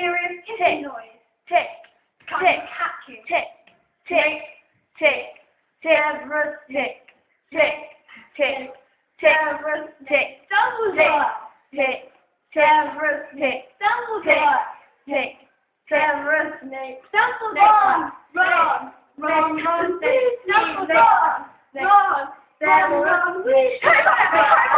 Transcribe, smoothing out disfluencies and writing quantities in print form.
serious kissing noise. Tick. Can't Tick. catch you. Tick. Tick. Tick. Tick. Severus Tick. Tick. Tick. Tick. Severus Tick. Dumbledore. Tick. Severus Tick. Dumbledore. Tick. Severus Snape. Dumbledore. Ron. Ron. Ron. Dumbledore. Ron. Ron. Weasley.